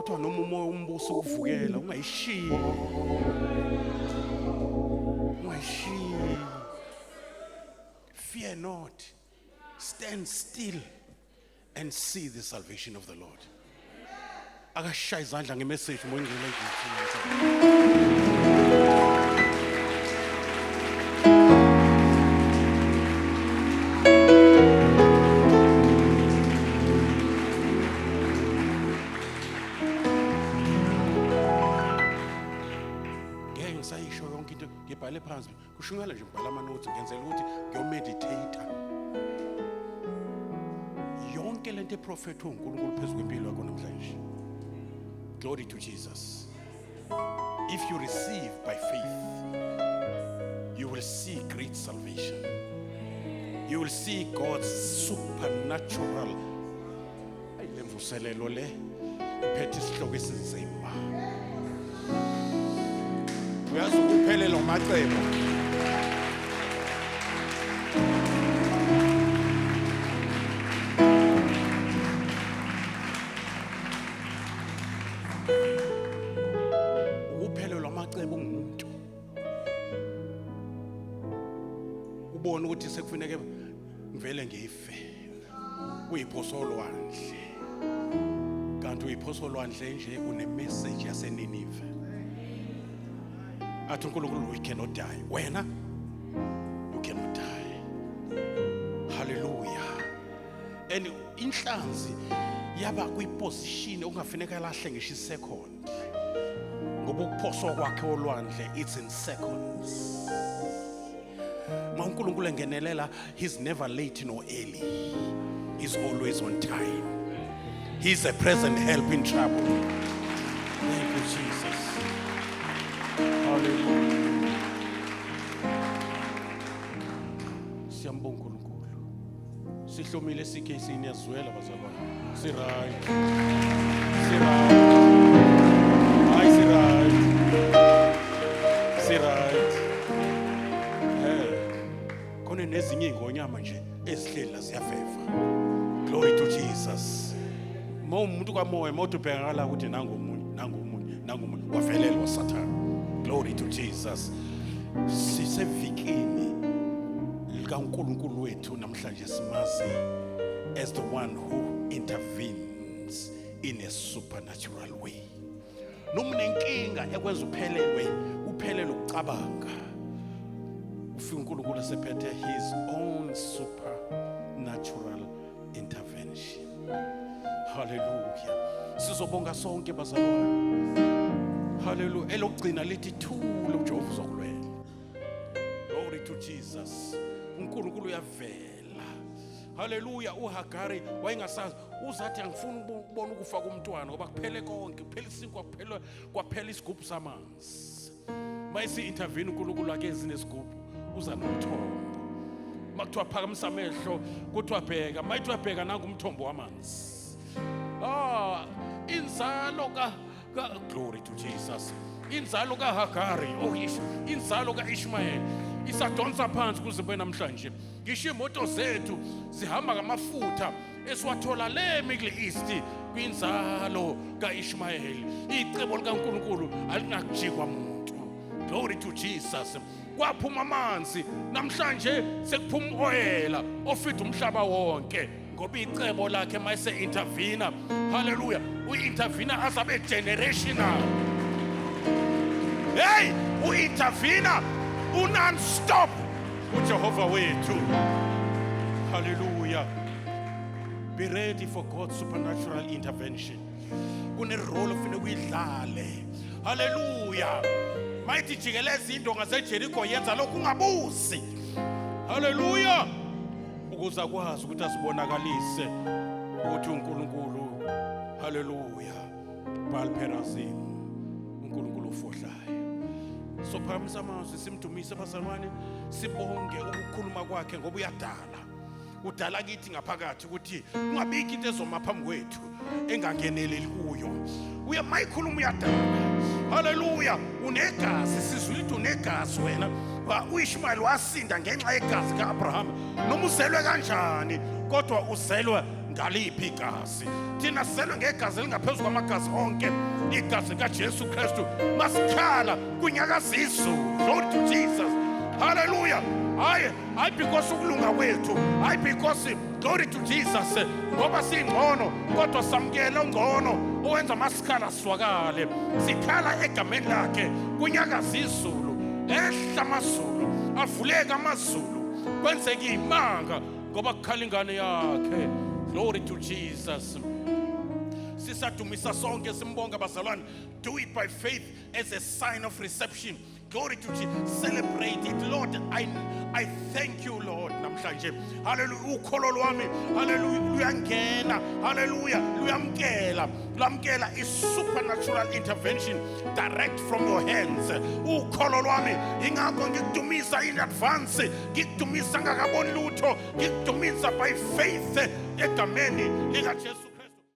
Kuthiwa noma umoya umbuso ukuvukela ungayishiyi. Ungayishiyi. Fear not. Stand still and see the salvation of the Lord. Akashaya izandla ngemessage moyingile ngithi. Ngibhale phansi kushungela nje ngibhala amanothi ngenzela ukuthi ngiyomeditator yonke lento eprofetho uNkulunkulu phezulu kwempilo yakho namhlanje. Glory to Jesus. If you receive by faith, you will see great salvation. You will see God's supernatural ayimvuselelo le iphethe isihloko esinzima. Uyazi ukuphelela umacebo. Ukuphelela umacebo ngumuntu. Ubona ukuthi sekufuneke ngivele ngife. Uyiphoso olwandle. Kanti uyiphoso olwandle nje une message yaseNinive. Athi uNkulunkulu, we cannot die. Wena you cannot die. Hallelujah. And inhlanzi yaba kwiposition ongafanele lahle ngisho isecond. Ngoba ukuphoswa kwakhe olwandle it's in seconds. Ma uNkulunkulu engenelela, he's never late nor early. He's always on time. He's a present help in trouble. Thank you, Jesus. Hallelujah. Siyambonga uNkulunkulu. Sihlomile sikhe niyazwela bazalwane. Siright. Hayi siright. Khona nezinye ingonyama nje ezihleli la ziyafeva. Glory to Jesus. Umuntu kamoya mawuthi ubhekala ukuthi nangomunye wavelelwa Satan. Glory to Jesus. Sisevikini likaNkulunkulu wethu namhlanje simazi as the one who intervenes in a supernatural way. Noma nenkinga ekwenza uphelele ukucabanga. Ufika uNkulunkulu esephethe his own supernatural intervention. Hallelujah. Sizobonga sonke bazalwane. Hallelujah. Elokugcina lithi thulo uJehova uzokulwela. Glory to Jesus. uNkulunkulu uyavela. Hallelujah. uHagari wayengasazi uzathi angifuni ukubona ukufa komntwana ngoba kuphele konke, kuphela isinkwa, kwaphela isigubhu samanzi. Mayisi intervene uNkulunkulu akezi nesigubhu uza nomthombo. Makuthiwa phakamisa amehlo kuthiwa bheka, mayithiwa bheka nangu umthombo wamanzi. Inzalo glory to Jesus. Inzalo kaHagari, inzalo kaIshmael isadonsa phansi kuzibe namhlanje. Ngisho imoto zethu zihamba ngamafutha esiwathola le Middle East kwinzalo kaIshmael. Icebo likaNkulunkulu alinakujikwa umuntu. Glory to Jesus. Kwaphuma amanzi namhlanje sekuphuma oil ofitha umhlaba wonke. Ngoba icebo lakhe mayise intervene. Hallelujah. Uintervene azabe generational. Hey, uintervene non-stop uJehova wethu. Hallelujah. Be ready for God's supernatural intervention. Kune role ofuna uyidlale. Hallelujah. Mayithi jikeleza indonga zeJericho yenza lokhu ungabusi. Hallelujah. Ukuza kwazi ukuthi asibonakalise ukuthi uNkulunkulu, hallelujah, balperazim, uNkulunkulu ufohlayo. So phamisa amazwi simdumise bazalwane, sibonge ukukhuluma kwakhe ngoba uyadala. Udala kithi ngaphakathi ukuthi ungabiki into ezoma phambi kwethu engangeneleli kuyo. Mayikhuluma uyadala. Hallelujah. Unegazi, sizwe lithi unegazi wena. uIshmael wasinda ngenxa yegazi kaAbraham. Noma uzelwe kanjani kodwa uzelwe ngaliphi igazi. Thina selwe ngegazi elingaphezu kwamagazi onke, igazi kaJesu Kristu. Masikhala kunyakaza izulu. Glory to Jesus. Hallelujah. Hayi because ukulunga kwethu, hayi because glory to Jesus ngoba singcono, kodwa samkela ongcono owenza masikhala swakale. Sikhala egameni lakhe kunyakaza izulu, ehla amazulu, avuleka amazulu, kwenzeke imanga ngoba kukhala ingane yakhe. Glory to Jesus. Sisadumisa sonke simbonga bazalwane. Do it by faith as a sign of reception. Glory to Jesus. Celebrate it, Lord. I thank you, Lord. Namhlanje. Hallelujah. Ukholo lwami. Hallelujah. Luyangena. Hallelujah. Luyamkela. Luyamkela is supernatural intervention direct from your hands. Ukholo lwami. Ingakho ngikudumisa in advance. Ngikudumisa ngakaboni lutho. Ngikudumisa by faith egameni likaJesu.